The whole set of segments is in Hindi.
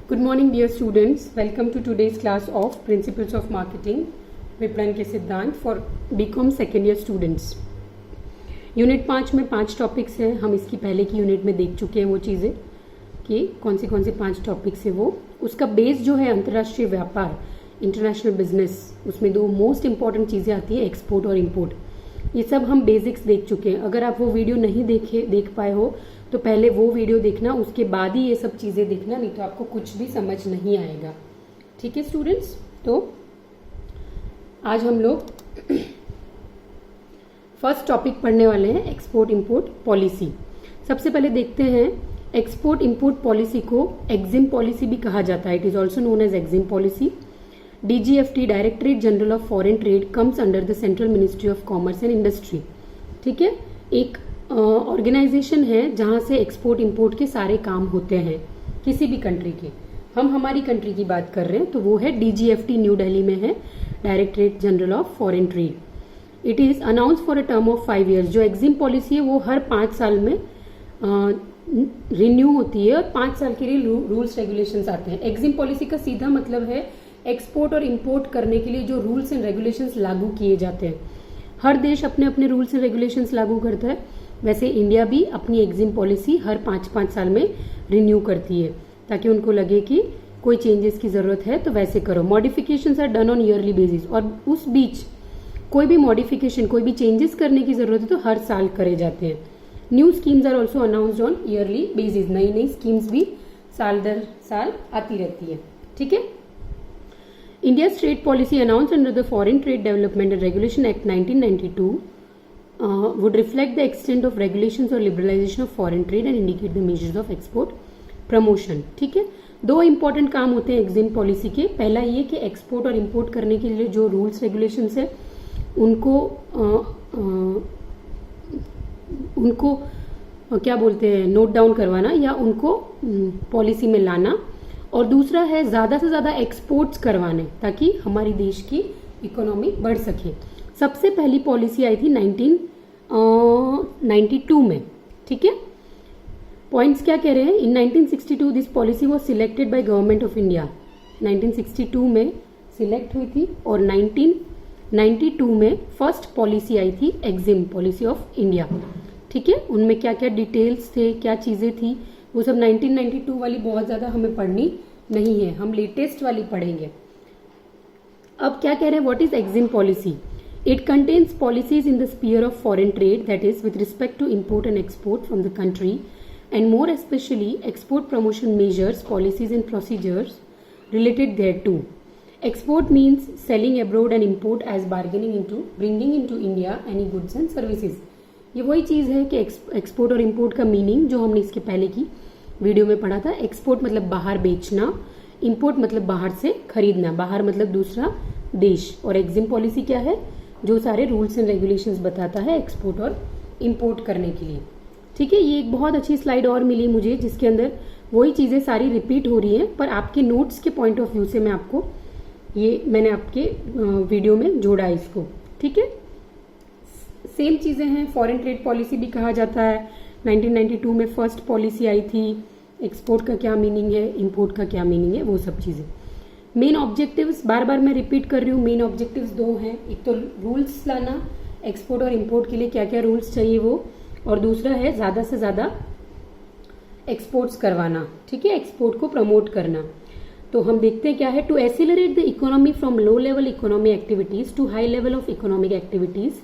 Good morning dear students, welcome to today's class of Principles of Marketing विपणन के सिद्धांत for BCom second year students. Unit 5 में 5 टॉपिक्स हैं। हम इसकी पहले की यूनिट में देख चुके हैं वो चीज़ें कि कौन से 5 टॉपिक्स है वो। उसका बेस जो है अंतर्राष्ट्रीय व्यापार, इंटरनेशनल बिजनेस, उसमें 2 मोस्ट इंपॉर्टेंट चीज़ें आती हैं, एक्सपोर्ट और इम्पोर्ट। ये सब हम बेसिक्स देख चुके हैं। अगर आप वो वीडियो नहीं देख पाए हो तो पहले वो वीडियो देखना, उसके बाद ही ये सब चीज़ें देखना, नहीं तो आपको कुछ भी समझ नहीं आएगा। ठीक है स्टूडेंट्स, तो आज हम लोग फर्स्ट टॉपिक पढ़ने वाले हैं, एक्सपोर्ट इंपोर्ट पॉलिसी। सबसे पहले देखते हैं, एक्सपोर्ट इंपोर्ट पॉलिसी को एक्जिम पॉलिसी भी कहा जाता है। It is also known as EXIM policy. DGFT, directorate general of foreign trade, comes under the central ministry of commerce and industry. ठीक है, एक ऑर्गेनाइजेशन है जहां से एक्सपोर्ट इंपोर्ट के सारे काम होते हैं किसी भी कंट्री के। हम हमारी कंट्री की बात कर रहे हैं तो वो है DGFT, न्यू दिल्ली में है, directorate general of foreign trade. It is announce for a term of 5 years। जो एक्जिम पॉलिसी है वो हर 5 साल में रिन्यू होती है और 5 साल के लिए रूल्स रेगुलेशंस आते हैं। एक्जिम पॉलिसी का सीधा मतलब है एक्सपोर्ट और इंपोर्ट करने के लिए जो रूल्स एंड रेगुलेशंस लागू किए जाते हैं। हर देश अपने अपने रूल्स एंड रेगुलेशंस लागू करता है, वैसे इंडिया भी अपनी एक्जिम पॉलिसी हर 5 साल में रिन्यू करती है ताकि उनको लगे कि कोई चेंजेस की जरूरत है तो वैसे करो। Modifications are done on yearly basis, और उस बीच कोई भी मॉडिफिकेशन, कोई भी चेंजेस करने की जरूरत है तो हर साल करे जाते हैं। New schemes are also announced on yearly basis. नई नई स्कीम्स भी साल दर साल आती रहती है। ठीक है, India's trade policy announced under the Foreign Trade Development and Regulation Act 1992 would reflect the extent of regulations or liberalization of foreign trade and indicate the measures of export promotion। ठीक है, 2 इंपॉर्टेंट काम होते हैं एक्जिम पॉलिसी के। पहला ये कि एक्सपोर्ट और इंपोर्ट करने के लिए जो रूल्स रेगुलेशंस है उनको क्या बोलते हैं, नोट डाउन करवाना या उनको पॉलिसी में लाना। और दूसरा है ज्यादा से ज्यादा एक्सपोर्ट्स करवाने ताकि हमारी देश की इकोनॉमी बढ़ सके। सबसे पहली पॉलिसी आई थी 1992 में। ठीक है, पॉइंट्स क्या कह रहे हैं, इन 1962 this policy was selected by government of India. 1962 में सिलेक्ट हुई थी और 1992 में फर्स्ट पॉलिसी आई थी, एक्जिम पॉलिसी ऑफ इंडिया। ठीक है, उनमें क्या क्या डिटेल्स थे, क्या चीजें थी, वो सब 1992 वाली बहुत ज्यादा हमें पढ़नी नहीं है, हम लेटेस्ट वाली पढ़ेंगे। अब क्या कह रहे हैं, what is EXIM policy? It contains policies in the sphere of foreign trade, that is with respect to import and export from the country and more especially export promotion measures, policies and procedures related thereto। Export means selling abroad and import as bargaining into bringing into India any goods and services. ये वही चीज है कि एक्सपोर्ट और इंपोर्ट का मीनिंग जो हमने इसके पहले की वीडियो में पढ़ा था। एक्सपोर्ट मतलब बाहर बेचना, इंपोर्ट मतलब बाहर से खरीदना, बाहर मतलब दूसरा देश। और एक्जिम पॉलिसी क्या है, जो सारे रूल्स एंड रेगुलेशंस बताता है एक्सपोर्ट और इंपोर्ट करने के लिए। ठीक है, ये एक बहुत अच्छी स्लाइड और मिली मुझे जिसके अंदर वही चीजें सारी रिपीट हो रही हैं, पर आपके नोट्स के पॉइंट ऑफ व्यू से मैंने आपके वीडियो में जोड़ा इसको। ठीक है, सेम चीजें हैं। फॉरेन ट्रेड पॉलिसी भी कहा जाता है। 1992 में फर्स्ट पॉलिसी आई थी। एक्सपोर्ट का क्या मीनिंग है, इंपोर्ट का क्या मीनिंग है, वो सब चीजें। मेन ऑब्जेक्टिव्स बार बार मैं रिपीट कर रही हूँ, मेन ऑब्जेक्टिव्स 2 हैं। एक तो रूल्स लाना, एक्सपोर्ट और इंपोर्ट के लिए क्या क्या रूल्स चाहिए वो, और दूसरा है ज्यादा से ज्यादा एक्सपोर्ट्स करवाना। ठीक है, एक्सपोर्ट को प्रमोट करना। तो हम देखते हैं क्या है, to accelerate the economy from low level economic activities to high level of economic activities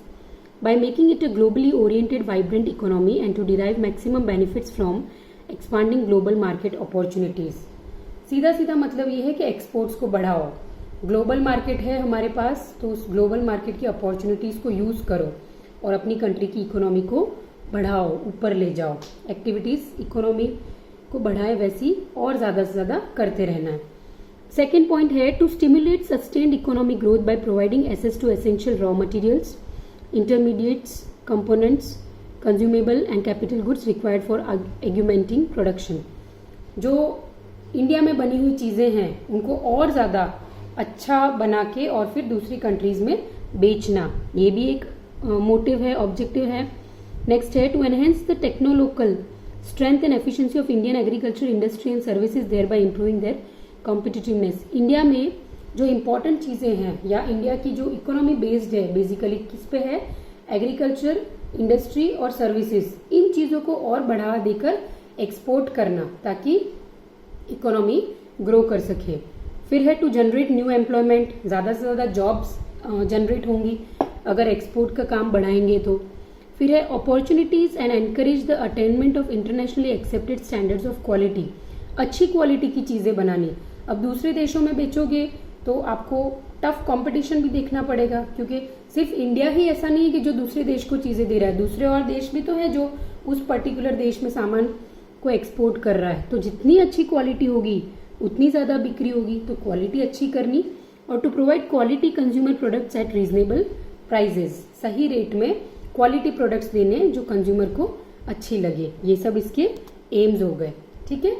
by making it a globally oriented vibrant economy and to derive maximum benefits from expanding global market opportunities। सीधा सीधा मतलब ये है कि एक्सपोर्ट्स को बढ़ाओ। ग्लोबल मार्केट है हमारे पास, तो उस ग्लोबल मार्केट की अपॉर्चुनिटीज को यूज करो और अपनी कंट्री की इकोनॉमी को बढ़ाओ, ऊपर ले जाओ। एक्टिविटीज इकोनॉमी को बढ़ाए वैसी और ज्यादा से ज्यादा करते रहना है। सेकेंड पॉइंट है, to stimulate sustained economic growth by providing access to essential raw materials, intermediates, components, consumable and capital goods required for augmenting production। जो इंडिया में बनी हुई चीजें हैं उनको और ज्यादा अच्छा बना के और फिर दूसरी कंट्रीज में बेचना, ये भी एक मोटिव है, ऑब्जेक्टिव है। नेक्स्ट है to enhance the technological strength and efficiency of Indian agriculture industry and services thereby improving their competitiveness. India में जो इम्पोर्टेंट चीज़ें हैं या इंडिया की जो इकोनॉमी बेस्ड है बेसिकली किस पे है, एग्रीकल्चर, इंडस्ट्री और सर्विसेज, इन चीज़ों को और बढ़ावा देकर एक्सपोर्ट करना ताकि इकोनॉमी ग्रो कर सके. फिर है टू जनरेट न्यू एम्प्लॉयमेंट, ज़्यादा से ज़्यादा जॉब्स जनरेट होंगी अगर एक्सपोर्ट का काम बढ़ाएंगे तो. फिर है opportunities and encourage the attainment of internationally accepted standards of quality, अच्छी क्वालिटी की चीज़ें बनानी. अब दूसरे देशों में बेचोगे तो आपको टफ कंपटीशन भी देखना पड़ेगा, क्योंकि सिर्फ इंडिया ही ऐसा नहीं है कि जो दूसरे देश को चीज़ें दे रहा है, दूसरे और देश भी तो है जो उस पर्टिकुलर देश में सामान को एक्सपोर्ट कर रहा है. तो जितनी अच्छी क्वालिटी होगी उतनी ज़्यादा बिक्री होगी. तो क्वालिटी अच्छी करनी और to provide quality consumer products at reasonable prices, सही रेट में क्वालिटी प्रोडक्ट्स देने जो कंज्यूमर को अच्छी लगे. ये सब इसके एम्स हो गए. ठीक है,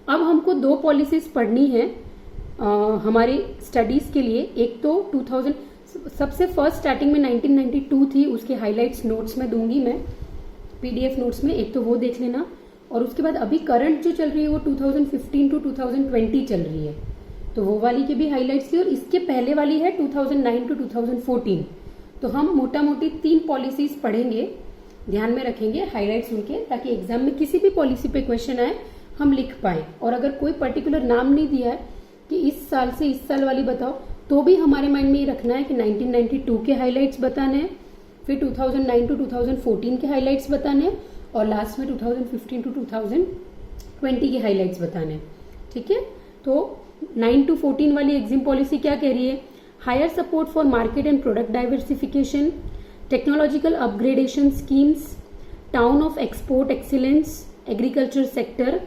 अब हमको दो पॉलिसीज पढ़नी है हमारे स्टडीज के लिए. एक तो 2000 सबसे फर्स्ट स्टार्टिंग में 1992 थी, उसके हाइलाइट्स नोट्स में दूंगी मैं पीडीएफ नोट्स में, एक तो वो देख लेना. और उसके बाद अभी करंट जो चल रही है वो 2015 टू 2020 चल रही है, तो वो वाली के भी हाइलाइट्स थी. और इसके पहले वाली है 2009 टू 2014. तो हम मोटा मोटी 3 पॉलिसीज पढ़ेंगे, ध्यान में रखेंगे हाइलाइट्स उनके, ताकि एग्जाम में किसी भी पॉलिसी पे क्वेश्चन आए हम लिख पाए. और अगर कोई पर्टिकुलर नाम नहीं दिया है कि इस साल से इस साल वाली बताओ, तो भी हमारे माइंड में ये रखना है कि 1992 के हाइलाइट्स बताने हैं, फिर 2009 टू 2014 के हाइलाइट्स बताने हैं, और लास्ट में 2015 टू 2020 के हाइलाइट्स बताने हैं. ठीक है, तो 9 टू 14 वाली एग्जिम पॉलिसी क्या कह रही है? Higher support for market and product diversification, technological upgradation schemes, town of export excellence, agriculture sector,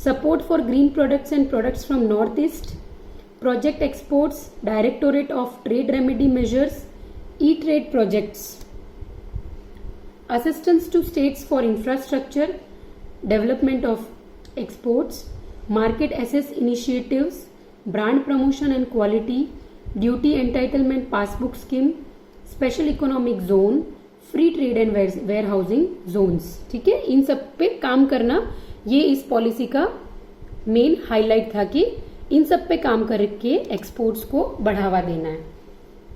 support for green products and products from north east, project exports, directorate of trade remedy measures, e trade projects, assistance to states for infrastructure, development of exports, market access initiatives, brand promotion and quality, duty entitlement passbook scheme, special economic zone, free trade and warehousing zones. ठीक है, इन सब पे काम करना, ये इस पॉलिसी का मेन हाईलाइट था कि इन सब पे काम करके एक्सपोर्ट्स को बढ़ावा देना है.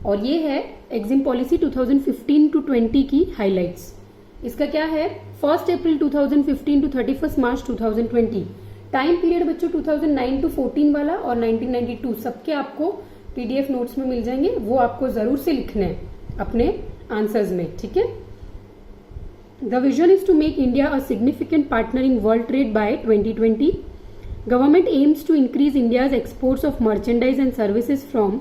और ये है एग्जिम पॉलिसी 2015 टू 20 की हाइलाइट्स. इसका क्या है? 1 अप्रैल 2015 टू 31 मार्च 2020. टाइम पीरियड बच्चों 2009 टू 14 वाला और 1992 सबके आपको पीडीएफ नोट्स में मिल जाएंगे, वो आपको जरूर से लिखना है अपने आंसर्स में. ठीक है, the vision is to make India a significant partner in world trade by 2020. Government aims to increase India's exports of merchandise and services from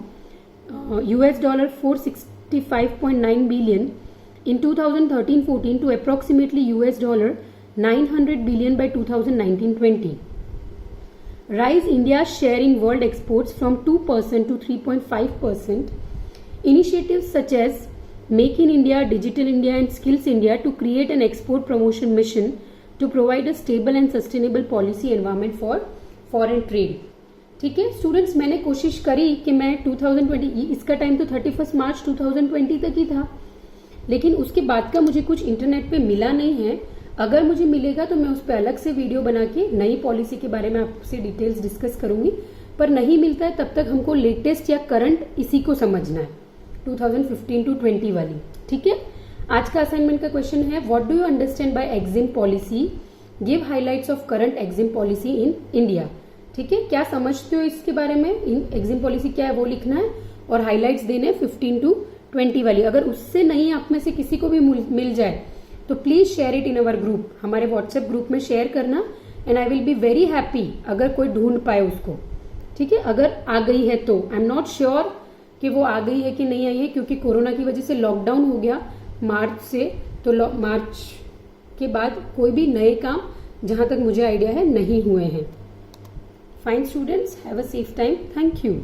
$465.9 billion in 2013-14 to approximately $900 billion by 2019-20. Rise India's share in world exports from 2% to 3.5%. Initiatives such as Make in India, Digital India and Skills India to create an export promotion mission to provide a stable and sustainable policy environment for foreign trade. ठीक है स्टूडेंट्स, मैंने कोशिश करी कि मैं 2020, इसका टाइम तो 31 मार्च 2020 तक ही था, लेकिन उसके बाद का मुझे कुछ इंटरनेट पे मिला नहीं है. अगर मुझे मिलेगा तो मैं उस पर अलग से वीडियो बना के नई पॉलिसी के बारे में आपसे डिटेल्स डिस्कस करूंगी. पर नहीं मिलता है तब तक हमको लेटेस्ट या करंट इसी को समझना है, 2015 टू 20 वाली. ठीक है, आज का असाइनमेंट का क्वेश्चन है, what do you understand by EXIM policy? Give highlights of current EXIM policy in India. ठीक है, क्या समझते हो इसके बारे में? इन एग्जिम पॉलिसी क्या है वो लिखना है और हाइलाइट्स देने 15 टू 20 वाली. अगर उससे नहीं आप में से किसी को भी मिल जाए तो please share it in our group, हमारे व्हाट्सएप ग्रुप में शेयर करना, and I will be very happy अगर कोई ढूंढ पाए उसको. ठीक है, अगर आ गई है तो. आई एम नॉट श्योर कि वो आ गई है कि नहीं आई है, क्योंकि कोरोना की वजह से लॉकडाउन हो गया मार्च से, तो मार्च के बाद कोई भी नए काम जहां तक मुझे आइडिया है नहीं हुए हैं. Fine students, have a safe time. Thank you.